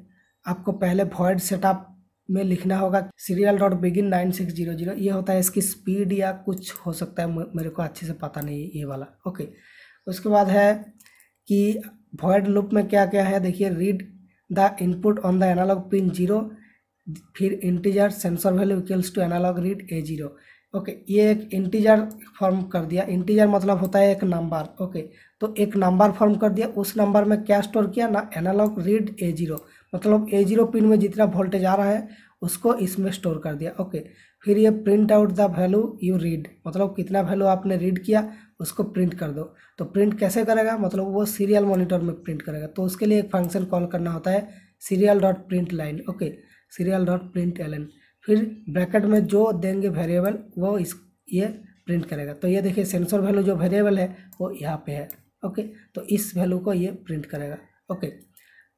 आपको पहले वॉइड सेटअप में लिखना होगा serial.begin9600। ये होता है इसकी स्पीड या कुछ हो सकता है, मेरे को अच्छे से पता नहीं ये वाला। ओके, उसके बाद है कि वॉइड लूप में क्या क्या है, देखिए read the input on the analog pin 0, फिर integer sensor value equals to analog read A0। Okay, ये एक इंटीजर फॉर्म कर दिया। इंटीजर मतलब होता है एक नंबर। ओके, तो एक नंबर फॉर्म कर दिया, उस नंबर में क्या स्टोर किया ना, एनालॉग रीड A0, मतलब A0 पिन में जितना वोल्टेज आ रहा है उसको इसमें स्टोर कर दिया। ओके, फिर ये print out the value you read, मतलब कितना वैल्यू आपने रीड किया उसको प्रिंट कर दो। तो प्रिंट कैसे करेगा, मतलब वो सीरियल मॉनिटर में प्रिंट करेगा। तो उसके लिए एक फंक्शन कॉल करना होता है serial.println। ओके, serial.println, फिर ब्रैकेट में जो देंगे वेरिएबल वो ये प्रिंट करेगा। तो ये देखिए सेंसर वैल्यू जो वेरिएबल है वो यहाँ पे है। ओके, तो इस वैल्यू को ये प्रिंट करेगा। ओके,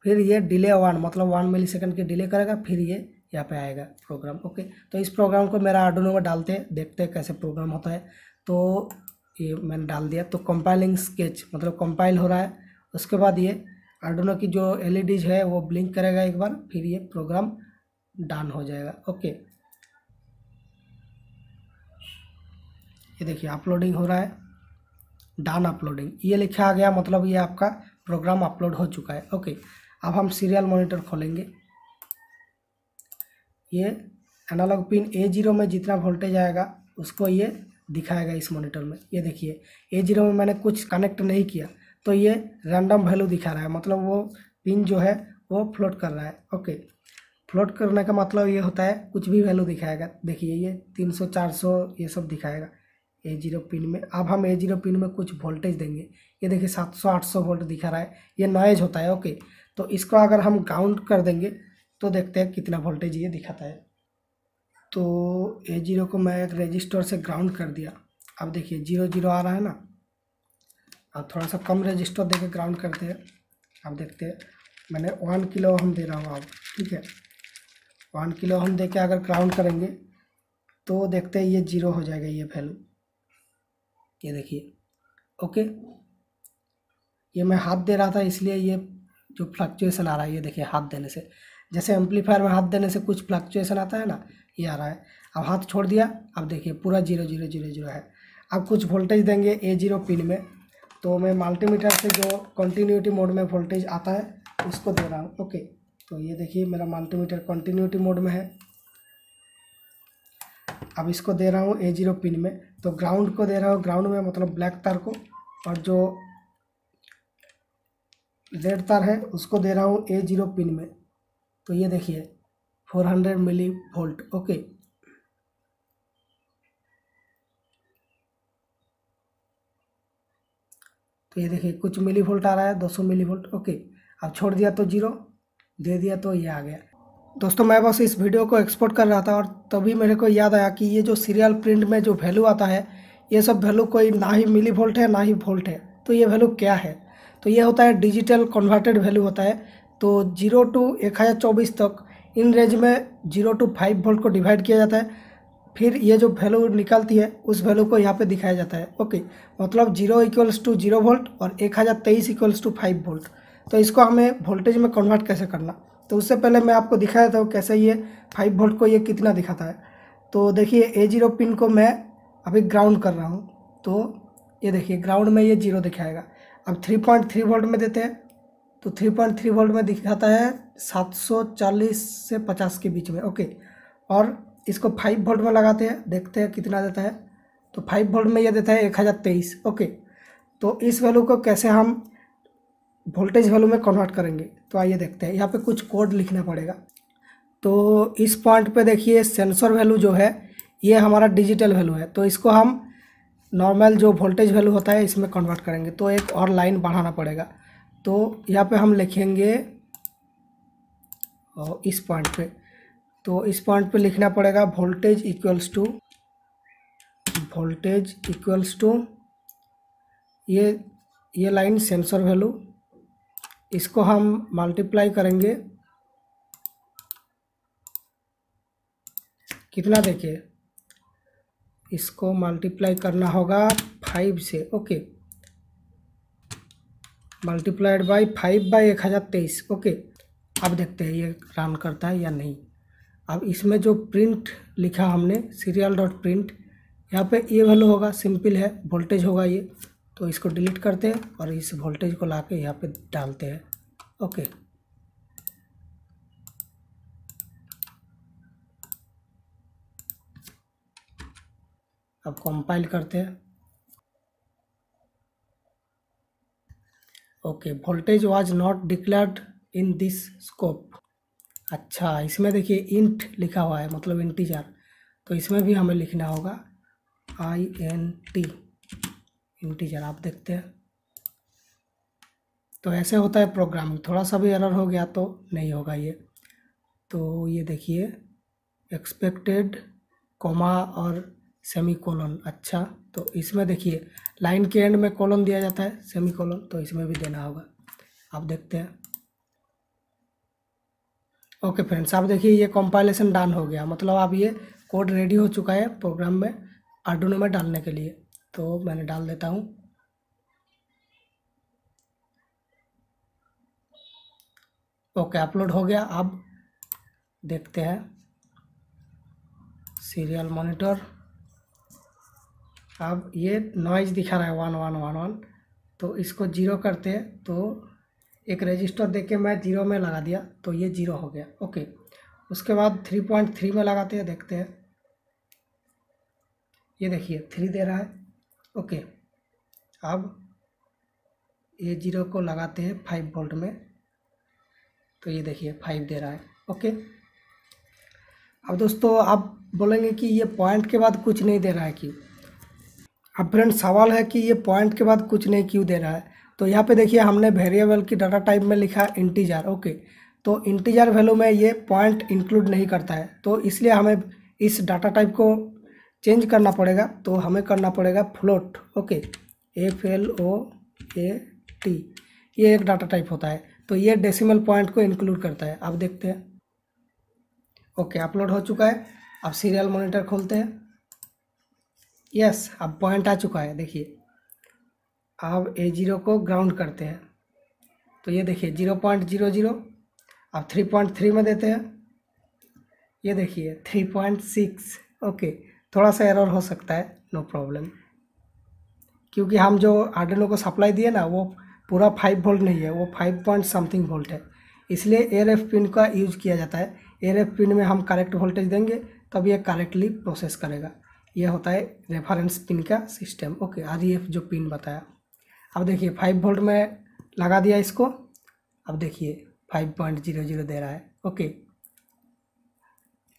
फिर ये डिले 1, मतलब 1 मिलीसेकंड की डिले करेगा, फिर ये यहाँ पे आएगा प्रोग्राम। ओके, तो इस प्रोग्राम को मेरा आर्डुइनो में डालते हैं, देखते हैं कैसे प्रोग्राम होता है। तो ये मैंने डाल दिया, तो कंपाइलिंग स्केच मतलब कंपाइल हो रहा है। उसके बाद ये आर्डुइनो की जो LEDs है वो ब्लिंक करेगा एक बार, फिर ये प्रोग्राम डन हो जाएगा। ओके, ये देखिए अपलोडिंग हो रहा है, डन अपलोडिंग, ये लिखा आ गया, मतलब ये आपका प्रोग्राम अपलोड हो चुका है। ओके, अब हम सीरियल मॉनिटर खोलेंगे। ये एनालॉग पिन A0 में जितना वोल्टेज आएगा उसको ये दिखाएगा इस मॉनिटर में। ये देखिए A0 में मैंने कुछ कनेक्ट नहीं किया तो ये रैंडम वैल्यू दिखा रहा है, मतलब वो पिन जो है वो फ्लोट कर रहा है। ओके, फ्लोट करने का मतलब ये होता है कुछ भी वैल्यू दिखाएगा। देखिए ये 300 400 ये सब दिखाएगा A0 पिन में। अब हम A0 पिन में कुछ वोल्टेज देंगे, ये देखिए 700 800 वोल्ट दिखा रहा है, ये नॉइज होता है। ओके, तो इसको अगर हम ग्राउंड कर देंगे तो देखते हैं कितना वोल्टेज ये दिखाता है। तो A0 को मैं एक रजिस्टर से ग्राउंड कर दिया। अब देखिए 0 0 आ रहा है ना, अब थोड़ा सा कम रजिस्टर देके ग्राउंड करते हैं। अब देखते हैं, मैंने 1 किलो ओम दे रहा हूँ अब, ठीक है। 1 किलो ओम दे के अगर ग्राउंड करेंगे तो देखते हैं ये 0 हो जाएगा ये वैल्यू, ये देखिए। ओके, ये मैं हाथ दे रहा था इसलिए ये जो फ्लक्चुएसन आ रहा है, ये देखिए हाथ देने से, जैसे एम्पलीफायर में हाथ देने से कुछ फ्लक्चुएसन आता है ना, ये आ रहा है। अब हाथ छोड़ दिया, अब देखिए पूरा 0 0 0 0 है। अब कुछ वोल्टेज देंगे A0 पिन में, तो मैं मल्टीमीटर से जो कंटिन्यूटी मोड में वोल्टेज आता है उसको दे रहा हूँ। ओके, तो ये देखिए मेरा मल्टीमीटर कंटिन्यूटी मोड में है। अब इसको दे रहा हूँ A0 पिन में, तो ग्राउंड को दे रहा हूँ, ग्राउंड में मतलब ब्लैक तार को, और जो रेड तार है उसको दे रहा हूँ A0 पिन में। तो ये देखिए 400 मिली वोल्ट। ओके, तो ये देखिए कुछ मिली वोल्ट आ रहा है, 200 मिली वोल्ट। ओके, अब छोड़ दिया तो 0 दे दिया तो ये आ गया। दोस्तों मैं बस इस वीडियो को एक्सपोर्ट कर रहा था और तभी मेरे को याद आया कि ये जो सीरियल प्रिंट में जो वैल्यू आता है ये सब वैल्यू कोई ना ही मिली वोल्ट है ना ही वोल्ट है। तो ये वैल्यू क्या है, तो ये होता है डिजिटल कन्वर्टेड वैल्यू होता है। तो 0 to 1024 तक इन रेंज में 0 to 5 वोल्ट को डिवाइड किया जाता है, फिर ये जो वैल्यू निकलती है उस वैल्यू को यहाँ पे दिखाया जाता है। ओके, मतलब 0 इक्वल्स टू 0 वोल्ट और 1023 इक्वल्स टू 5 वोल्ट। तो इसको हमें वोल्टेज में कन्वर्ट कैसे करना, तो उससे पहले मैं आपको दिखाया था कैसे ये 5 वोल्ट को ये कितना दिखाता है। तो देखिए A0 पिन को मैं अभी ग्राउंड कर रहा हूँ, तो ये देखिए ग्राउंड में ये 0 दिखाएगा। अब 3.3 वोल्ट में देते हैं, तो 3.3 वोल्ट में दिखाता है 740 से 50 के बीच में। ओके, और इसको 5 वोल्ट में लगाते हैं, देखते हैं कितना देता है। तो 5 वोल्ट में ये देता है 1023। ओके, तो इस वैल्यू को कैसे हम वोल्टेज वैल्यू में कन्वर्ट करेंगे, तो आइए देखते हैं। यहाँ पे कुछ कोड लिखना पड़ेगा। तो इस पॉइंट पे देखिए सेंसर वैल्यू जो है ये हमारा डिजिटल वैल्यू है, तो इसको हम नॉर्मल जो वोल्टेज वैल्यू होता है इसमें कन्वर्ट करेंगे। तो एक और लाइन बढ़ाना पड़ेगा, तो यहाँ पे हम लिखेंगे और इस पॉइंट पे, तो इस पॉइंट पे लिखना पड़ेगा वोल्टेज इक्वल्स टू ये लाइन सेंसर वैल्यू, इसको हम मल्टीप्लाई करेंगे कितना, देखिए इसको मल्टीप्लाई करना होगा 5 से। Okay, multiplied by 5/1023। ओके, अब देखते हैं ये रन करता है या नहीं। अब इसमें जो प्रिंट लिखा हमने सीरियल डॉट प्रिंट, यहाँ पे ये वैल्यू होगा, सिंपल है, वोल्टेज होगा ये। तो इसको डिलीट करते हैं और इस वोल्टेज को लाके यहाँ पे डालते हैं। ओके, अब कंपाइल करते हैं। Okay, voltage was not declared in this scope. अच्छा, इसमें देखिए इंट लिखा हुआ है, मतलब इंटीजर, तो इसमें भी हमें लिखना होगा INT, इंटीजर। आप देखते हैं, तो ऐसे होता है प्रोग्रामिंग। थोड़ा सा भी एरर हो गया तो नहीं होगा ये। तो ये देखिए एक्सपेक्टेड कोमा और सेमी कोलन। अच्छा, तो इसमें देखिए लाइन के एंड में कोलन दिया जाता है, सेमी कोलन, तो इसमें भी देना होगा। आप देखते हैं। ओके फ्रेंड्स, आप देखिए ये कंपाइलेशन डन हो गया, मतलब अब ये कोड रेडी हो चुका है प्रोग्राम में, आर्डुइनो में डालने के लिए। तो मैंने डाल देता हूँ। ओके, अपलोड हो गया। अब देखते हैं सीरियल मॉनिटर। अब ये नॉइज दिखा रहा है 1111, तो इसको 0 करते हैं। तो एक रजिस्टर देके के मैं 0 में लगा दिया, तो ये 0 हो गया। ओके, उसके बाद 3.3 में लगाते हैं, देखते हैं। ये देखिए 3 दे रहा है। ओके, अब ये 0 को लगाते हैं 5 वोल्ट में, तो ये देखिए 5 दे रहा है। ओके, अब दोस्तों आप बोलेंगे कि ये पॉइंट के बाद कुछ नहीं दे रहा है क्यों। अब फ्रेंड सवाल है कि ये पॉइंट के बाद कुछ नहीं क्यों दे रहा है। तो यहाँ पे देखिए हमने वेरिएबल की डाटा टाइप में लिखा इंटीजर। ओके, तो इंटीजर वैल्यू में ये पॉइंट इंक्लूड नहीं करता है, तो इसलिए हमें इस डाटा टाइप को चेंज करना पड़ेगा। तो हमें करना पड़ेगा फ्लोट। ओके, FLOAT, ये एक डाटा टाइप होता है, तो ये डेसिमल पॉइंट को इंक्लूड करता है। आप देखते हैं। ओके, अपलोड हो चुका है। अब सीरियल मॉनिटर खोलते हैं। यस, अब पॉइंट आ चुका है, देखिए। अब A0 को ग्राउंड करते हैं, तो ये देखिए 0.00। अब 3.3 में देते हैं, ये देखिए 3.6। ओके, थोड़ा सा एरर हो सकता है, नो प्रॉब्लम, क्योंकि हम जो आर्डिनो को सप्लाई दिए ना, वो पूरा 5 वोल्ट नहीं है, वो 5 पॉइंट समथिंग वोल्ट है, इसलिए ARF पिन का यूज किया जाता है। ARF पिन में हम करेक्ट वोल्टेज देंगे तब ये करेक्टली प्रोसेस करेगा। ये होता है रेफरेंस पिन का सिस्टम। ओके, REF जो पिन बताया। अब देखिए 5 वोल्ट में लगा दिया इसको। अब देखिए 5.00 दे रहा है। ओके,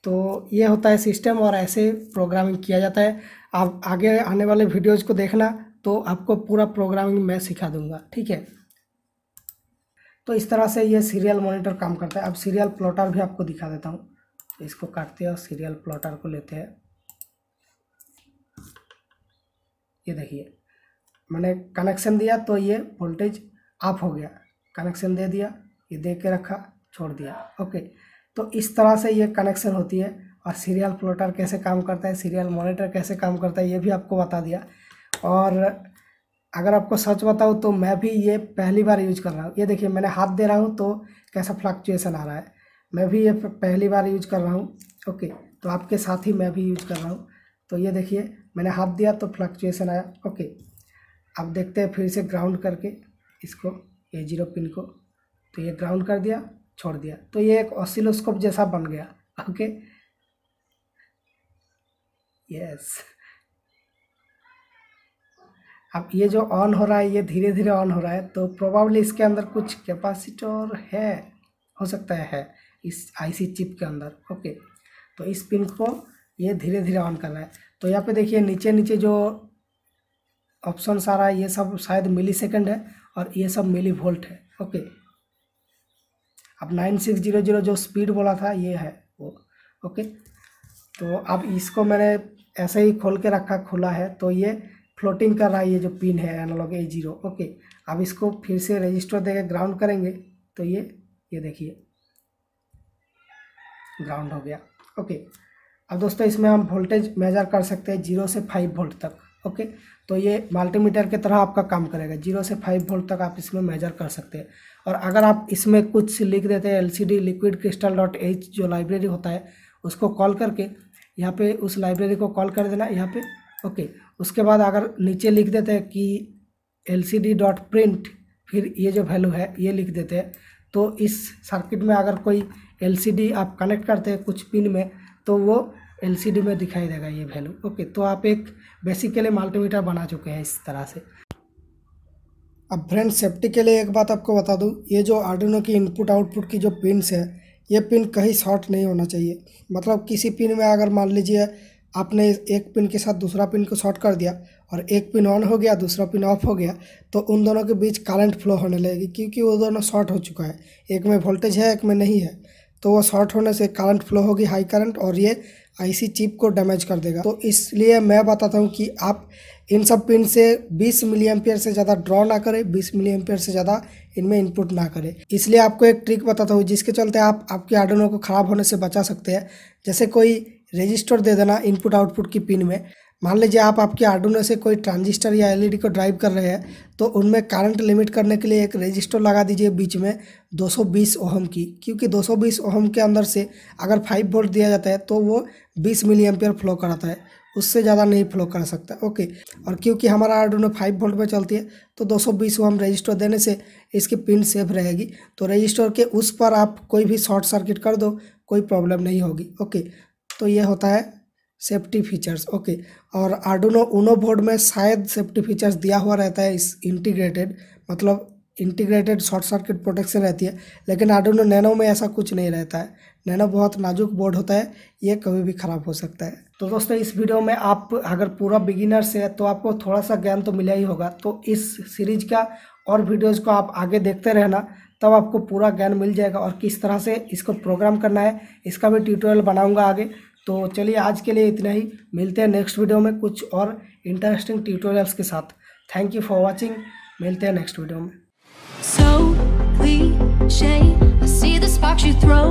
तो ये होता है सिस्टम, और ऐसे प्रोग्रामिंग किया जाता है। आप आगे आने वाले वीडियोज़ को देखना, तो आपको पूरा प्रोग्रामिंग मैं सिखा दूंगा, ठीक है। तो इस तरह से ये सीरियल मॉनिटर काम करता है। अब सीरियल प्लॉटर भी आपको दिखा देता हूँ। तो इसको काटते हैं और सीरियल प्लॉटर को लेते हैं। ये देखिए मैंने कनेक्शन दिया तो ये वोल्टेज ऑफ हो गया, कनेक्शन दे दिया, ये दे के रखा, छोड़ दिया। ओके, तो इस तरह से ये कनेक्शन होती है। और सीरियल प्लॉटर कैसे काम करता है, सीरियल मॉनिटर कैसे काम करता है, ये भी आपको बता दिया। और अगर आपको सच बताऊँ तो मैं भी ये पहली बार यूज कर रहा हूँ। ये देखिए मैंने हाथ दे रहा हूँ तो कैसा फ्लक्चुएसन आ रहा है, मैं भी ये पहली बार यूज कर रहा हूँ। ओके, तो आपके साथ ही मैं भी यूज कर रहा हूँ। तो ये देखिए मैंने हाथ दिया तो फ्लक्चुएसन आया। ओके, अब देखते हैं फिर से ग्राउंड करके इसको, A0 पिन को, तो ये ग्राउंड कर दिया, छोड़ दिया, तो ये एक ऑसिलोस्कोप जैसा बन गया। Okay, yes. अब ये जो ऑन हो रहा है, ये धीरे धीरे ऑन हो रहा है, तो प्रोबेबली इसके अंदर कुछ कैपेसिटर है, हो सकता है इस IC चिप के अंदर। ओके, तो इस पिन को ये धीरे धीरे ऑन करना है। तो यहाँ पे देखिए नीचे नीचे जो ऑप्शन आ रहा है, ये सब शायद मिली सेकेंड है और ये सब मिली वोल्ट है। ओके, अब 9600 जो स्पीड बोला था ये है वो। ओके, तो अब इसको मैंने ऐसे ही खोल के रखा, खुला है, तो ये फ्लोटिंग कर रहा है, ये जो पिन है एनालॉग A0। ओके, अब इसको फिर से रजिस्टर देके ग्राउंड करेंगे, तो ये देखिए ग्राउंड हो गया। ओके, अब दोस्तों इसमें हम वोल्टेज मेजर कर सकते हैं 0 से 5 वोल्ट तक। ओके, तो ये मल्टीमीटर की तरह आपका काम करेगा। 0 से 5 वोल्ट तक आप इसमें मेजर कर सकते हैं। और अगर आप इसमें कुछ लिख देते हैं LCD लिक्विड क्रिस्टल .h जो लाइब्रेरी होता है उसको कॉल करके यहाँ पे उस लाइब्रेरी को कॉल कर देना यहाँ पे। ओके, उसके बाद अगर नीचे लिख देते हैं कि LCD.print फिर ये जो वैल्यू है ये लिख देते हैं, तो इस सर्किट में अगर कोई LCD आप कनेक्ट करते हैं कुछ पिन में तो वो LCD में दिखाई देगा ये वैल्यू। ओके, तो आप एक बेसिकली मल्टीमीटर बना चुके हैं इस तरह से। अब फ्रेंड्स सेफ्टी के लिए एक बात आपको बता दूं, ये जो आर्डिनो की इनपुट आउटपुट की जो पिन्स है ये पिन कहीं शॉर्ट नहीं होना चाहिए। मतलब किसी पिन में अगर मान लीजिए आपने एक पिन के साथ दूसरा पिन को शॉर्ट कर दिया और एक पिन ऑन हो गया दूसरा पिन ऑफ हो गया तो उन दोनों के बीच करंट फ्लो होने लगेगी, क्योंकि वो दोनों शॉर्ट हो चुका है। एक में वोल्टेज है एक में नहीं है, तो वो शॉर्ट होने से करंट फ्लो होगी हाई करंट और ये IC चिप को डैमेज कर देगा। तो इसलिए मैं बताता हूँ कि आप इन सब पिन से 20 मिली एम्पियर से ज़्यादा ड्रॉ ना करें, 20 मिली एम्पियर से ज़्यादा इनमें इनपुट ना करें। इसलिए आपको एक ट्रिक बताता हूँ जिसके चलते आप आपके आर्डिनो को ख़राब होने से बचा सकते हैं। जैसे कोई रजिस्टर दे देना इनपुट आउटपुट की पिन में। मान लीजिए आप आपके आर्डिनो से कोई ट्रांजिस्टर या LED को ड्राइव कर रहे हैं तो उनमें करंट लिमिट करने के लिए एक रजिस्टर लगा दीजिए बीच में 220 ओहम की, क्योंकि 220 ओहम के अंदर से अगर 5 वोल्ट दिया जाता है तो वो 20 मिली एम्पियर फ्लो कराता है, उससे ज़्यादा नहीं फ्लो कर सकता। ओके, और क्योंकि हमारा आर्डिनो 5 वोल्ट में चलती है तो 220 ओहम रजिस्टर देने से इसकी पिन सेफ रहेगी। तो रजिस्टर के उस पर आप कोई भी शॉर्ट सर्किट कर दो कोई प्रॉब्लम नहीं होगी। ओके, तो ये होता है सेफ्टी फीचर्स। ओके, और आर्डिनो ऊनो बोर्ड में शायद सेफ्टी फीचर्स दिया हुआ रहता है इस इंटीग्रेटेड, मतलब इंटीग्रेटेड शॉर्ट सर्किट प्रोटेक्शन रहती है, लेकिन आर्डिनो नैनो में ऐसा कुछ नहीं रहता है। नैनो बहुत नाजुक बोर्ड होता है, ये कभी भी ख़राब हो सकता है। तो दोस्तों इस वीडियो में आप अगर पूरा बिगिनर्स है तो आपको थोड़ा सा ज्ञान तो मिला ही होगा। तो इस सीरीज का और वीडियोज़ को आप आगे देखते रहना, तब आपको पूरा ज्ञान मिल जाएगा। और किस तरह से इसको प्रोग्राम करना है इसका भी ट्यूटोरियल बनाऊंगा आगे। तो चलिए आज के लिए इतना ही, मिलते हैं नेक्स्ट वीडियो में कुछ और इंटरेस्टिंग ट्यूटोरियल्स के साथ। थैंक यू फॉर वॉचिंग, मिलते हैं नेक्स्ट वीडियो में। So cliche, I see the sparks you throw.